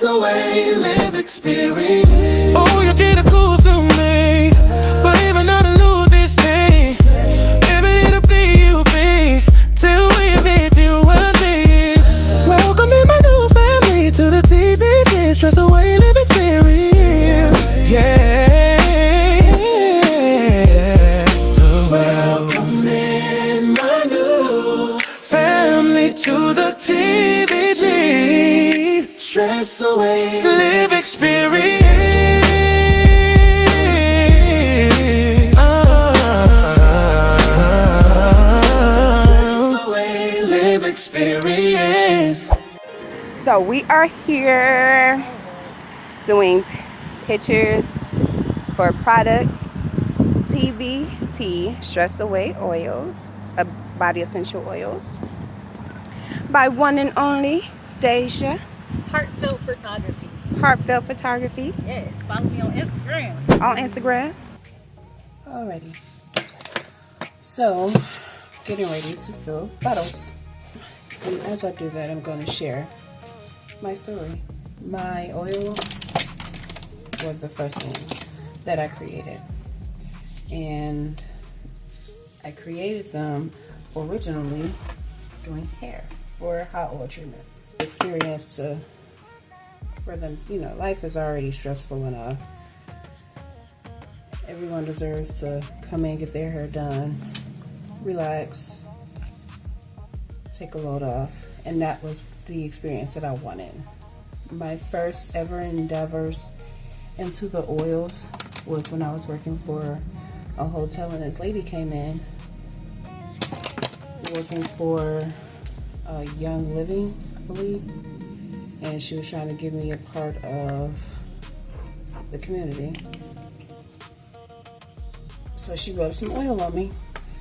away, live experience. Oh, you did a cool to me, but even not to lose this thing. Baby, it'll be you, please, till we meet you one day. Welcome in my new family to the TBT Stress Away Live Experience. Yeah. So Welcome in my new family to the TBT Stress Away Live Experience. Stress Away live experience. So we are here doing pictures for product TBT Stress Away Oils, body essential oils, by one and only Deja. Heartfelt photography. Heartfelt photography. Yes, follow me on Instagram. On Instagram. Alrighty. So, getting ready to fill bottles. And as I do that, I'm going to share my story. My oil was the first thing that I created. And I created them originally doing hair for hot oil treatments. Experience to, for them, you know, life is already stressful enough. Everyone deserves to come in, get their hair done, relax, take a load off, and that was the experience that I wanted. My first ever endeavors into the oils was when I was working for a hotel, and this lady came in working for Young Living, I believe, and she was trying to give me a part of the community. So she rubbed some oil on me.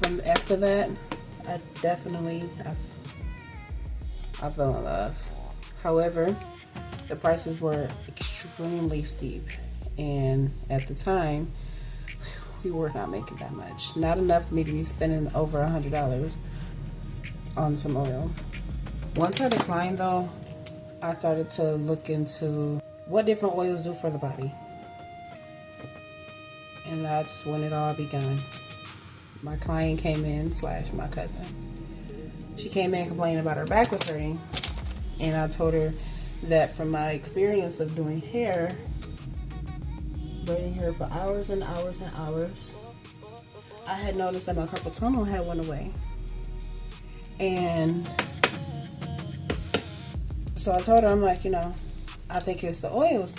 From after that, I fell in love. However, the prices were extremely steep, and at the time, we were not making that much. Not enough for me to be spending over $100 on some oil. Once I declined though, I started to look into what different oils do for the body. And that's when it all began. My client came in, / my cousin. She came in complaining about her back was hurting. And I told her that from my experience of doing hair, braiding hair for hours and hours and hours, I had noticed that my carpal tunnel had went away. And so I told her, I'm like, you know, I think it's the oils.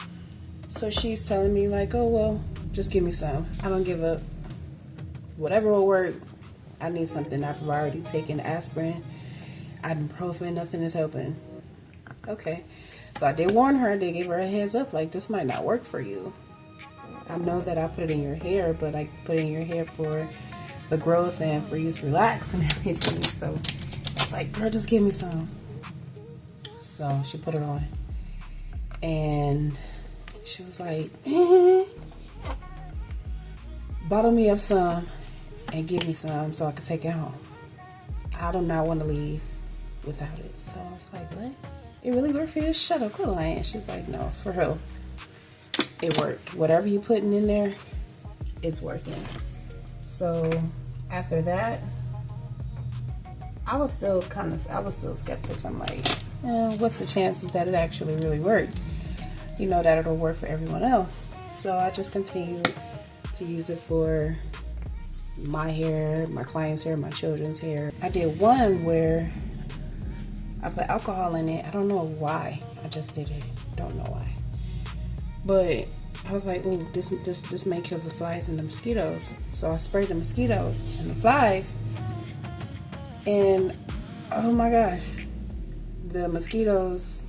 So she's telling me like, oh, well, just give me some. I don't give up. Whatever will work. I need something. I've already taken aspirin, ibuprofen, nothing is helping. Okay. So I did warn her, I did give her a heads up, like, this might not work for you. I know that I put it in your hair, but I put it in your hair for the growth and for you to relax and everything. So it's like, girl, just give me some. So she put it on. And she was like, bottle me up some and give me some so I can take it home. I do not want to leave without it. So I was like, what? It really worked for you? Shut up, cool. And she's like, no, for real. It worked. Whatever you putting in there, it's working. So after that, I was still skeptical. I'm like, what's the chances that it actually really worked? You know, that it'll work for everyone else. So I just continued to use it for my hair, my client's hair, my children's hair. I did one where I put alcohol in it. I don't know why. I just did it. Don't know why. But I was like, ooh, this may kill the flies and the mosquitoes. So I sprayed the mosquitoes and the flies. And oh my gosh, the mosquitoes,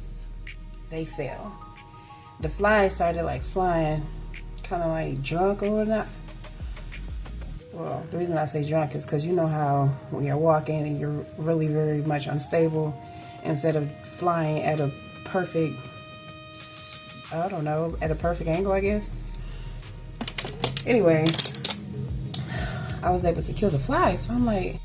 they fell. The flies started like flying, kind of like drunk or not. Well, the reason I say drunk is because you know how when you're walking and you're really very much unstable, instead of flying at a perfect, I don't know, at a perfect angle, I guess. Anyway, I was able to kill the flies. So I'm like,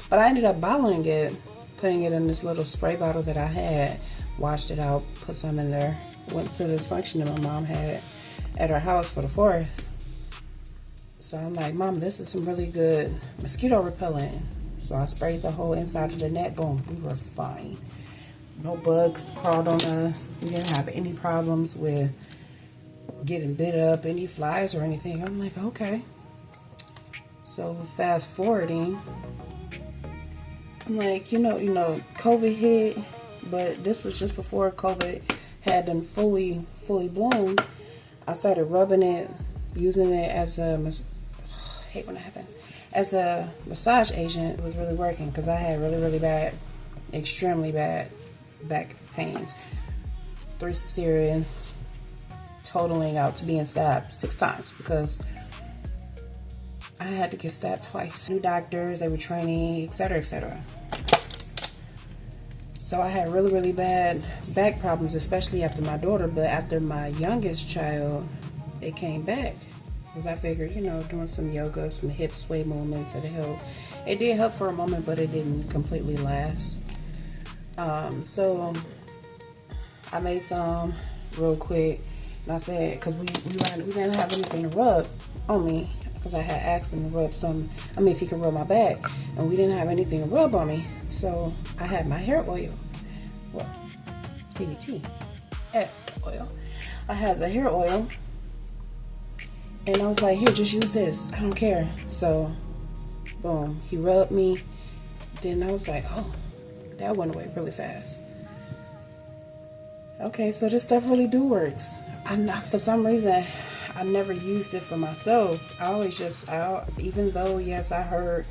but I ended up bottling it, putting it in this little spray bottle that I had, washed it out, put some in there, went to this function that my mom had at her house for the 4th. So I'm like, Mom, this is some really good mosquito repellent. So I sprayed the whole inside of the net. Boom, we were fine. No bugs crawled on us. We didn't have any problems with getting bit up, any flies or anything. I'm like, okay. So fast forwarding, I'm like, you know, COVID hit, but this was just before COVID had done fully bloomed. I started rubbing it, using it as a as a massage agent. It was really working because I had really bad, extremely bad back pains. 3 cesareans, totaling out to being stabbed 6 times because I had to get stabbed twice. New doctors, they were training, etc., etc. So I had really bad back problems, especially after my daughter. But after my youngest child, it came back. Because I figured, doing some yoga, some hip sway movements, it'd help. It did help for a moment, but it didn't completely last. So I made some real quick. And I said, because we didn't have anything to rub on me. Because I had asked him to rub if he could rub my back. And we didn't have anything to rub on me. So I had my hair oil. Well, TBTS oil. I had the hair oil. And I was like, here, just use this. I don't care. So, boom. He rubbed me. Then I was like, oh, that went away really fast. Okay, so this stuff really works. For some reason, I never used it for myself. I always even though, yes, I heard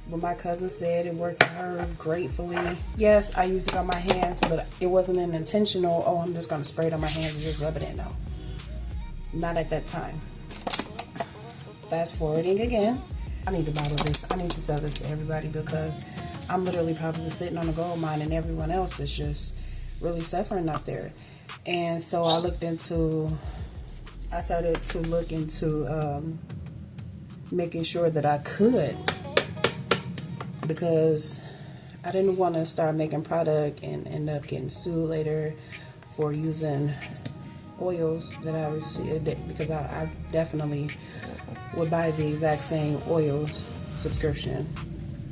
what my cousin said, it worked for her gratefully. Yes, I used it on my hands, but it wasn't an intentional, oh, I'm just going to spray it on my hands and just rub it in. No. Not at that time. Fast forwarding again. I need to bottle this. I need to sell this to everybody because I'm literally probably sitting on a gold mine and everyone else is just really suffering out there. And so I started to look into making sure that I could, because I didn't want to start making product and end up getting sued later for using oils that I received, because I definitely would buy the exact same oils subscription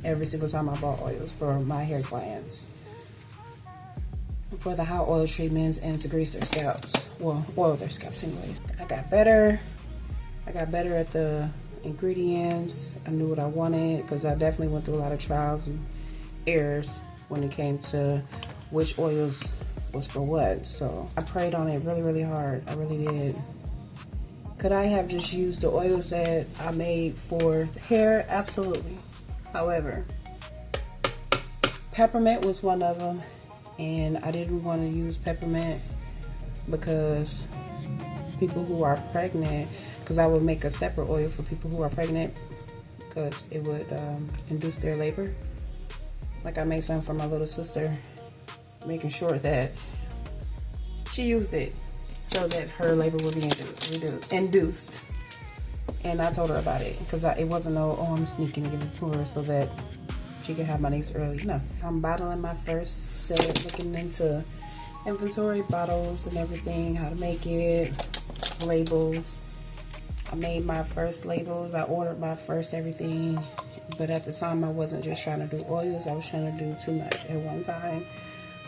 every single time I bought oils for my hair clients, for the hot oil treatments and to grease their scalps. Well, oil their scalps anyways. I got better at the ingredients. I knew what I wanted because I definitely went through a lot of trials and errors when it came to which oils was for what. So I prayed on it really hard. I really did. Could I have just used the oils that I made for hair? Absolutely. However, peppermint was one of them, and I didn't want to use peppermint because people who are pregnant, because I would make a separate oil for people who are pregnant because it would induce their labor. Like I made some for my little sister, making sure that she used it so that her labor would be induced. And I told her about it because it wasn't I'm sneaking to give it to her so that she could have my niece early. No, I'm bottling my first set, looking into inventory, bottles and everything, how to make it, labels. I made my first labels. I ordered my first everything, but at the time I wasn't just trying to do oils. I was trying to do too much at one time,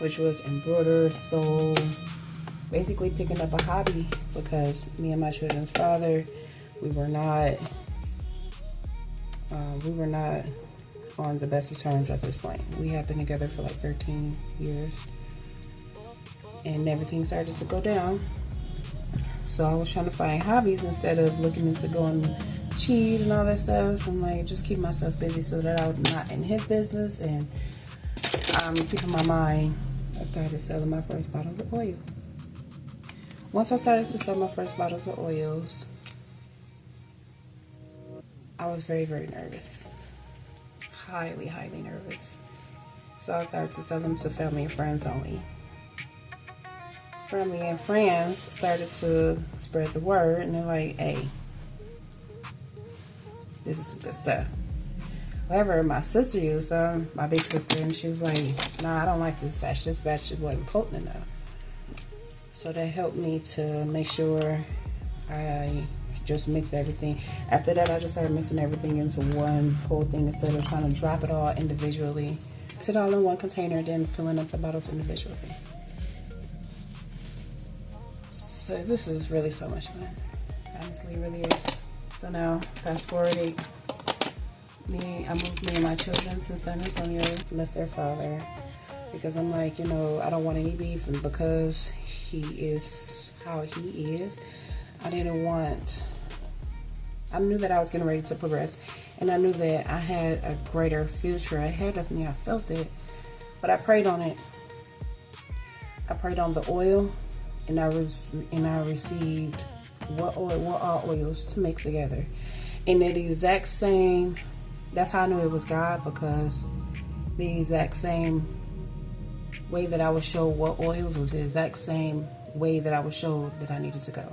which was embroider, sews, basically picking up a hobby because me and my children's father, we were not on the best of terms at this point. We have been together for like 13 years and everything started to go down. So I was trying to find hobbies instead of looking into going cheat and all that stuff. I'm like, just keep myself busy so that I'm not in his business and I'm keeping my mind. I started selling my first bottles of oil. Once I started to sell my first bottles of oils, I was very nervous. Highly nervous. So I started to sell them to family and friends only. Family and friends started to spread the word and they're like, hey, this is some good stuff. However, my sister used some, my big sister, and she was like, nah, I don't like this batch. This batch wasn't potent enough. So that helped me to make sure I just mix everything. After that, I just started mixing everything into one whole thing instead of trying to drop it all individually. Mix it all in one container, then filling up the bottles individually. So this is really so much fun. Honestly, it really is. So now, fast forward, I moved me and my children to San Antonio, left their father, because I'm like, I don't want any beef, and because he is how he is, I knew that I was getting ready to progress, and I knew that I had a greater future ahead of me. I felt it, but I prayed on it. I prayed on the oil, and I received what all oils to mix together. And the exact same, that's how I knew it was God, because the exact same way that I was showed what oils was the exact same way that I was showed that I needed to go.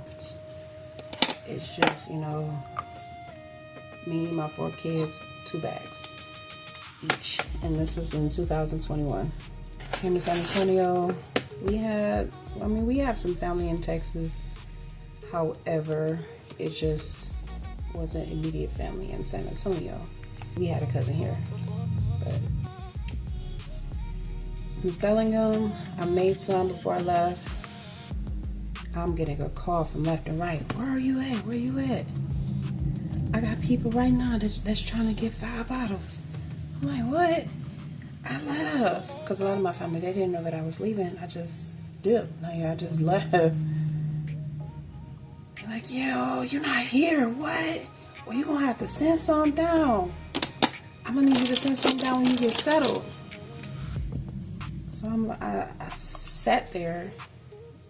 It's just, me, my 4 kids, 2 bags each. And this was in 2021. Came to San Antonio. We have some family in Texas. However, it just wasn't immediate family in San Antonio. We had a cousin here. But I'm selling them. I made some before I left. I'm getting a call from left and right. Where are you at? Where you at? I got people right now that's trying to get 5 bottles. I'm like, what? I left. Because a lot of my family, they didn't know that I was leaving. I just dipped. I just left. They're like, yo, you're not here. What? Well, you're going to have to send some down. I'm going to need you to send some down when you get settled. So I sat there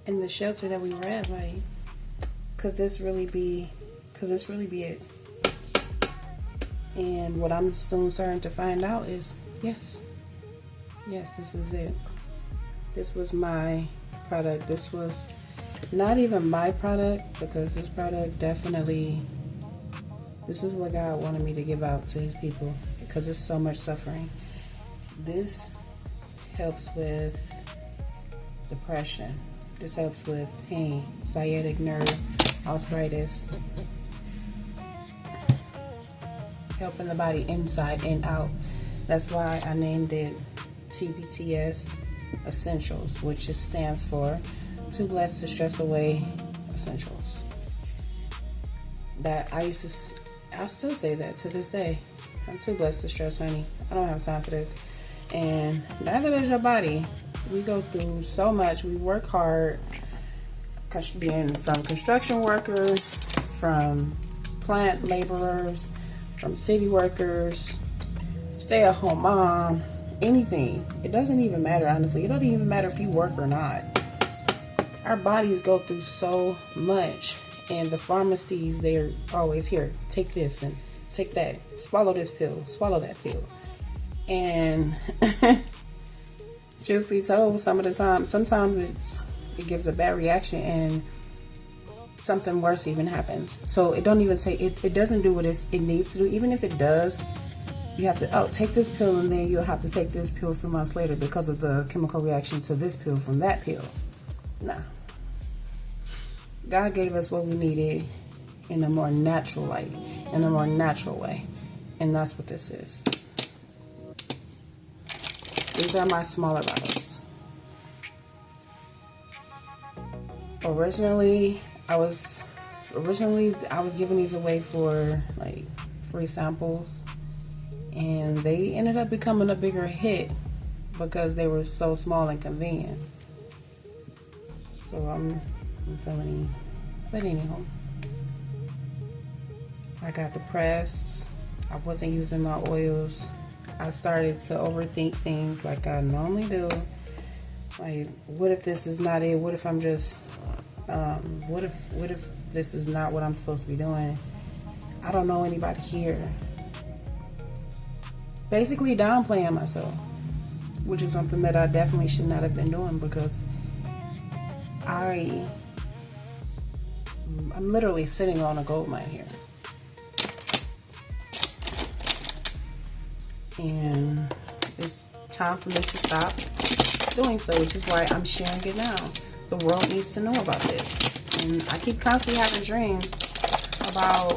in the shelter that we were at, like, could this really be it? And what I'm soon starting to find out is, yes, this is it. This was my product. This was not even my product, because this product definitely, this is what God wanted me to give out to his people, because there's so much suffering. This helps with depression. This helps with pain, sciatic nerve, arthritis, helping the body inside and out. That's why I named it TBTS Essentials, which just stands for Too Blessed to Stress Away Essentials. That I still say that to this day. I'm too blessed to stress, honey. I don't have time for this. And neither does your body. We go through so much. We work hard, being from construction workers, from plant laborers, from city workers, stay-at-home mom, anything. It doesn't even matter, honestly. It doesn't even matter if you work or not. Our bodies go through so much, and the pharmacies, they're always here. Take this and take that. Swallow this pill. Swallow that pill. And truth be told, sometimes it gives a bad reaction and something worse even happens. So it don't even say, it doesn't do what it needs to do. Even if it does, you have to, take this pill, and then you'll have to take this pill some months later because of the chemical reaction to this pill from that pill. Nah. God gave us what we needed in a more natural light, in a more natural way. And that's what this is. These are my smaller bottles. Originally I was giving these away for like free samples, and they ended up becoming a bigger hit because they were so small and convenient. So I'm feeling, but anyhow, I got depressed. I wasn't using my oils. I started to overthink things like I normally do. Like, what if this is not it? What if I'm just, what if this is not what I'm supposed to be doing? I don't know anybody here. Basically downplaying myself, which is something that I definitely should not have been doing, because I'm literally sitting on a gold mine here. And it's time for me to stop doing so, which is why I'm sharing it now. The world needs to know about this. And I keep constantly having dreams about,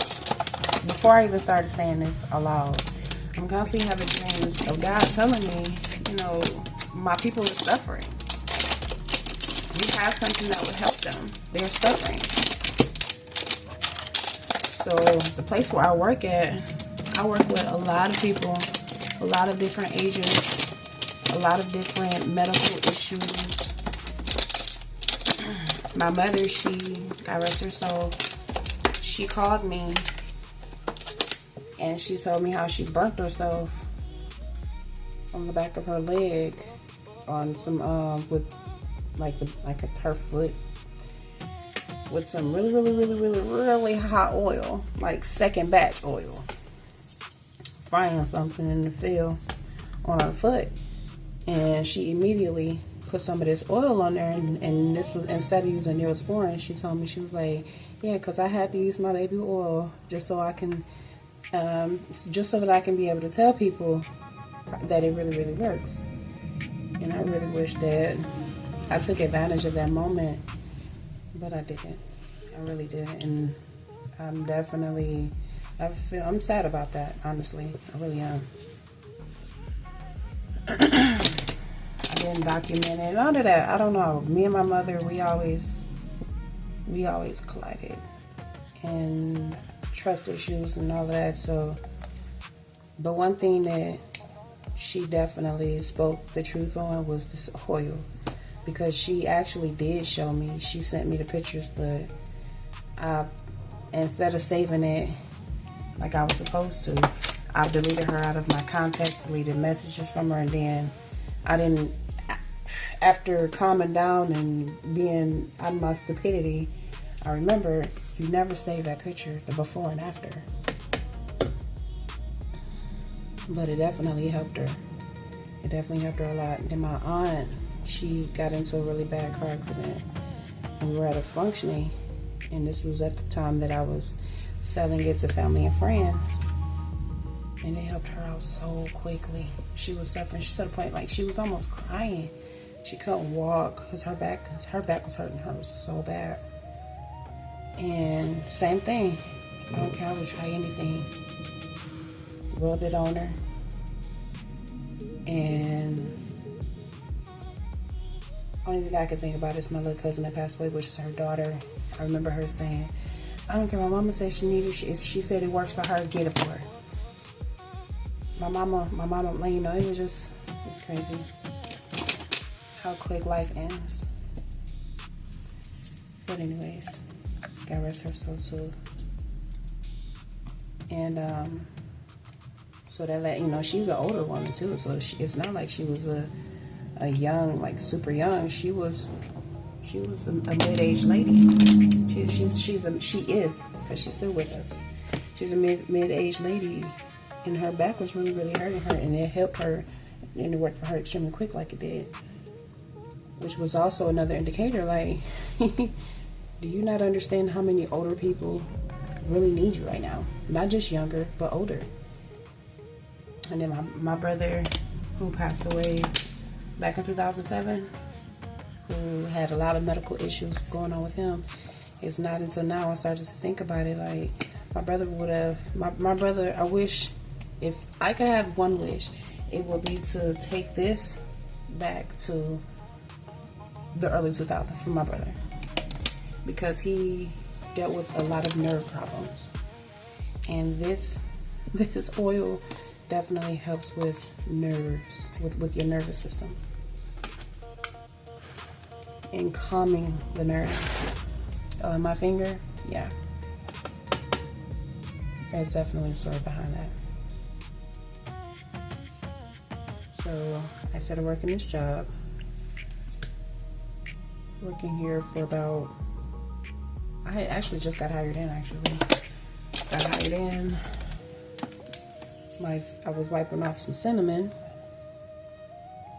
before I even started saying this aloud, I'm constantly having dreams of God telling me, you know, my people are suffering. You have something that would help them. They're suffering. So the place where I work at, I work with a lot of people, a lot of different ages, a lot of different medical issues. My mother, God rest her soul, she called me and she told me how she burnt herself on the back of her leg on some with her foot with some really hot oil, like second batch oil, frying something in the field on her foot. And she immediately put some of this oil on there, and this was, instead of using Neosporin, she told me, she was like, yeah, because I had to use my baby oil just so I can just so that I can be able to tell people that it really works. And I really wish that I took advantage of that moment, but I didn't. I really didn't. And I'm sad about that, honestly. I really am. I didn't document it. None of that. I don't know. Me and my mother, we always collided. And trust issues and all of that. So, but one thing that she definitely spoke the truth on was this oil. Because she actually did show me. She sent me the pictures, but instead of saving it like I was supposed to, I deleted her out of my contacts, deleted messages from her, and then I didn't, after calming down and being out of my stupidity, I remember you never save that picture, the before and after. But it definitely helped her. It definitely helped her a lot. And then my aunt, she got into a really bad car accident. And we were at a functioning, and this was at the time that I was selling it to family and friends. And they helped her out so quickly. She was suffering. She said a point like she was almost crying. She couldn't walk because her back was hurting her so bad. And same thing. I don't care. I would try anything. Rubbed it on her. And only thing I could think about is my little cousin that passed away, which is her daughter. I remember her saying, I don't care. My mama said she needed it. She said it works for her. Get it for her. My mama, you know, it's crazy how quick life ends. But anyways, God rest her soul too. And so that, you know, she's an older woman too, so it's not like she was a young, like super young. She was a mid-aged lady. She is, because she's still with us. She's a mid-aged lady, and her back was really hurting her, and it helped her, and it worked for her extremely quick like it did. Which was also another indicator, like, do you not understand how many older people really need you right now? Not just younger, but older. And then my brother, who passed away back in 2007, who had a lot of medical issues going on with him, it's not until now I started to think about it, like, my brother would have, my brother, I wish, if I could have one wish, it would be to take this back to the early 2000s for my brother, because he dealt with a lot of nerve problems, and this oil definitely helps with nerves, with your nervous system, and calming the nerves. My finger, yeah, there's definitely a story behind that. So I started working this job. Working here for about, I actually just got hired in, I was wiping off some cinnamon,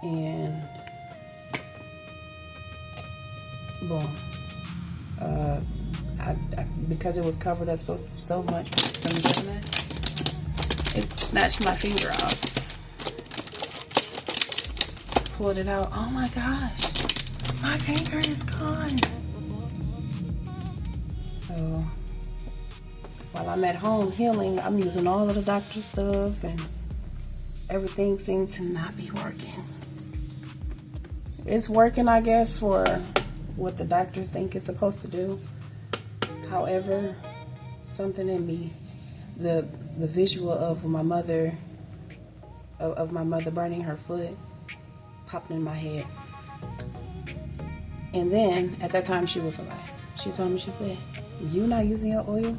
and boom, because it was covered up so much from the cinnamon, it snatched my finger off. pulled it out. Oh my gosh, my finger is gone. So while I'm at home healing, I'm using all of the doctor stuff and everything seems to not be working. It's working, I guess, for what the doctors think it's supposed to do. However, something in me, the visual of my mother burning her foot popped in my head. And then at that time she was alive. She told me, she said, "You not using your oil?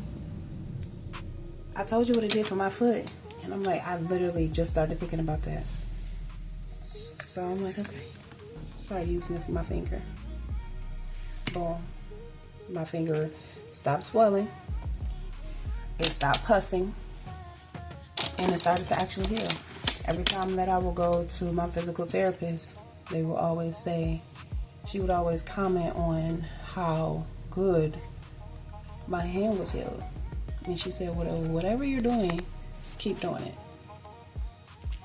I told you what it did for my foot." And I'm like, I literally just started thinking about that. So I'm like, okay. Started using it for my finger. Boom. My finger stopped swelling. It stopped pussing. And it started to actually heal. Every time that I will go to my physical therapist, they will always say, she would always comment on how good my hand was healed. And she said, whatever you're doing, keep doing it.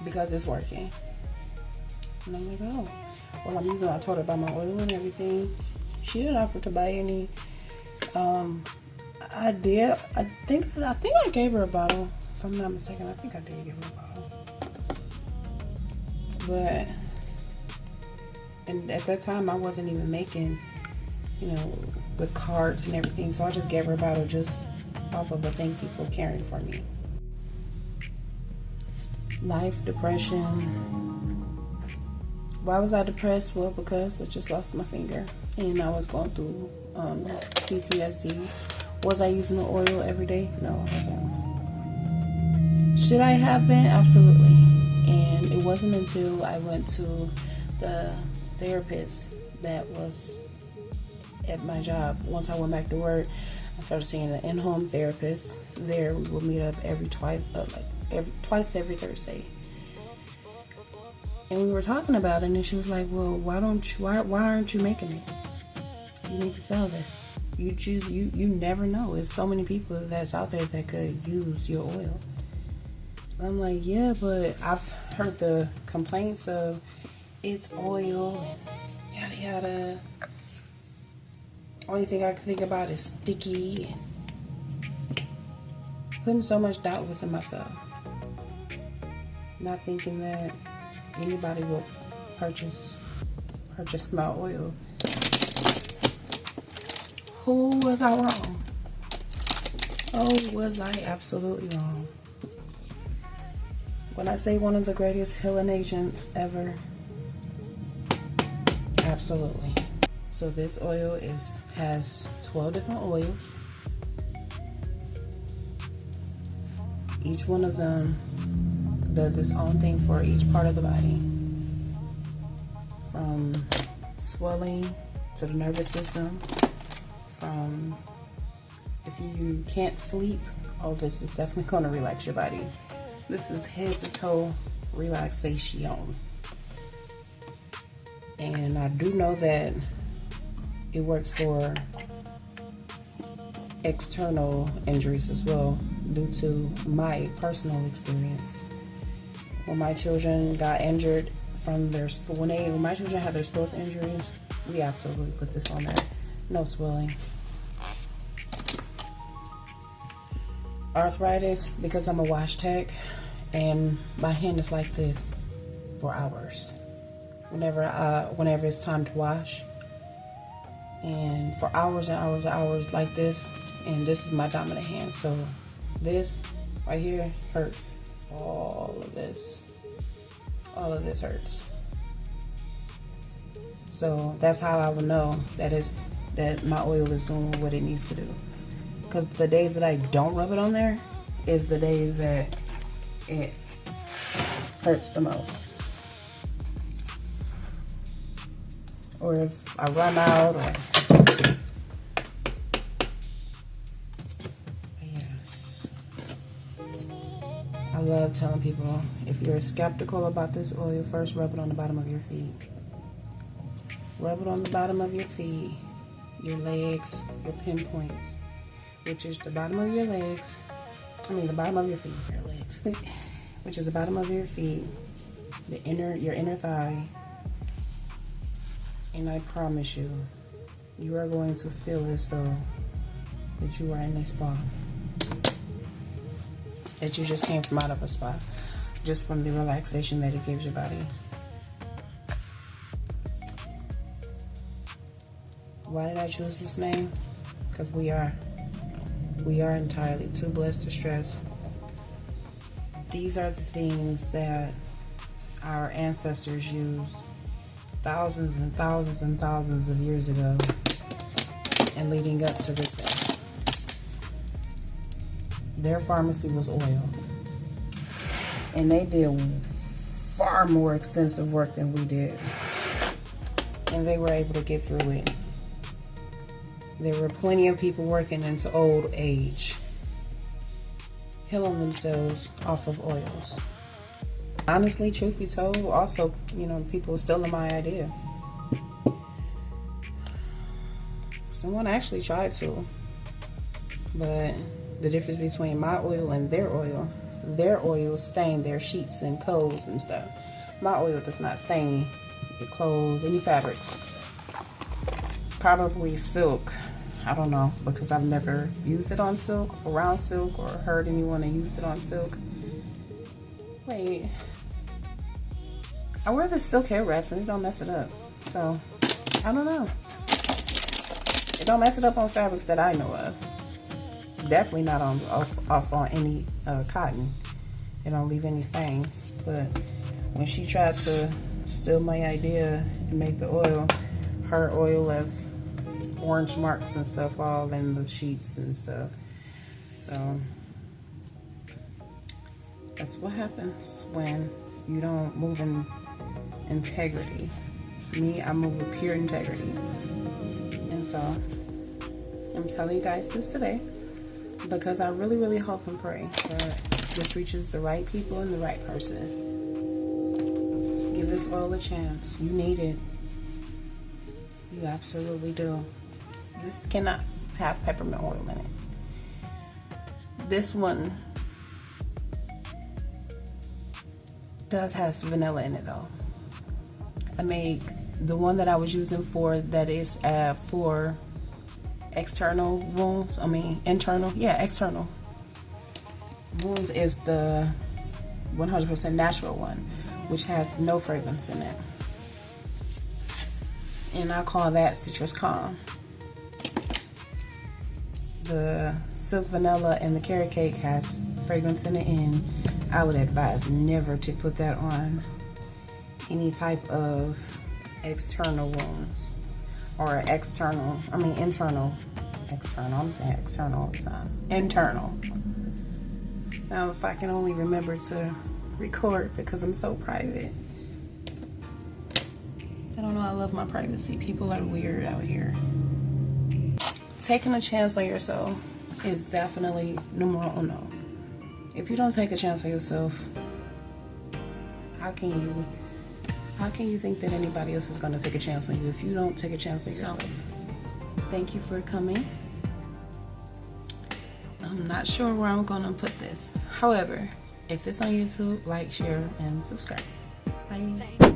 Because it's working. And I'm like, oh. Well, I told her about my oil and everything. She didn't offer to buy any. I did. I think I gave her a bottle. If I'm not mistaken, I think I did give her a bottle. But, and at that time, I wasn't even making, with cards and everything. So I just gave her a bottle just off of a thank you for caring for me. Life, depression. Why was I depressed? Well, because I just lost my finger and I was going through PTSD. Was I using the oil every day? No, I wasn't. Should I have been? Absolutely. And it wasn't until I went to the therapist that was at my job. Once I went back to work, I started seeing an in-home therapist. There we would meet up twice every Thursday. And we were talking about it, and she was like, "Well, why aren't you making it? You need to sell this. You never know. There's so many people that's out there that could use your oil." I'm like, yeah, but I've heard the complaints of it's oil and yada yada. Only thing I can think about is sticky and putting so much doubt within myself. Not thinking that anybody will purchase my oil. Who was I wrong? Oh, was I absolutely wrong? When I say one of the greatest healing agents ever, absolutely. So this oil has 12 different oils. Each one of them does its own thing for each part of the body. From swelling to the nervous system. From if you can't sleep, oh, this is definitely going to relax your body. This is head to toe relaxation. And I do know that it works for external injuries as well, due to my personal experience. When my children got injured when my children had their sports injuries, we absolutely put this on there. No swelling. Arthritis, because I'm a wash tech and my hand is like this for hours. Whenever it's time to wash, and for hours and hours and hours like this, and this is my dominant hand, so this right here hurts. All of this hurts. So that's how I would know that my oil is doing what it needs to do. Because the days that I don't rub it on there is the days that it hurts the most. Or if I run out, or yes. I love telling people, if you're skeptical about this oil, first rub it on the bottom of your feet. Rub it on the bottom of your feet, your legs, your pinpoints, which is the bottom of your legs. The bottom of your feet, your legs, which is the bottom of your feet, your inner thigh, And I promise you, you are going to feel as though that you are in a spa. That you just came from out of a spa. Just from the relaxation that it gives your body. Why did I choose this name? Because we are entirely too blessed to stress. These are the things that our ancestors used thousands and thousands and thousands of years ago and leading up to this day. Their pharmacy was oil. And they did far more extensive work than we did. And they were able to get through it. There were plenty of people working into old age, healing themselves off of oils. Honestly, truth be told, also, people stealing my idea. Someone actually tried to, but the difference between my oil and their oil stained their sheets and clothes and stuff. My oil does not stain your clothes, any fabrics. Probably silk. I don't know, because I've never used it on silk, around silk, or heard anyone that used it on silk. Wait. I wear the silk hair wraps and it don't mess it up. So, I don't know. It don't mess it up on fabrics that I know of. Definitely not off on any cotton. It don't leave any stains. But when she tried to steal my idea and make the oil, her oil left orange marks and stuff all in the sheets and stuff. So that's what happens when you don't move in integrity. Me, I move with pure integrity. And so I'm telling you guys this today because I really, really hope and pray that this reaches the right people and the right person. Give this oil a chance. You need it. You absolutely do. This cannot have peppermint oil in it. This one does have vanilla in it though. I make the one that I was using for that is for external wounds. Internal. Yeah, external wounds is the 100% natural one, which has no fragrance in it. And I call that Citrus Calm. The silk vanilla and the carrot cake has fragrance in it, and I would advise never to put that on any type of external wounds or internal. I'm saying external all the time. Internal. Now, if I can only remember to record because I'm so private. I don't know, I love my privacy. People are weird out here. Taking a chance on yourself is definitely numero uno. If you don't take a chance on yourself, how can you think that anybody else is going to take a chance on you if you don't take a chance on yourself? Thank you for coming. I'm not sure where I'm going to put this. However, if it's on YouTube, like, share, and subscribe. Bye.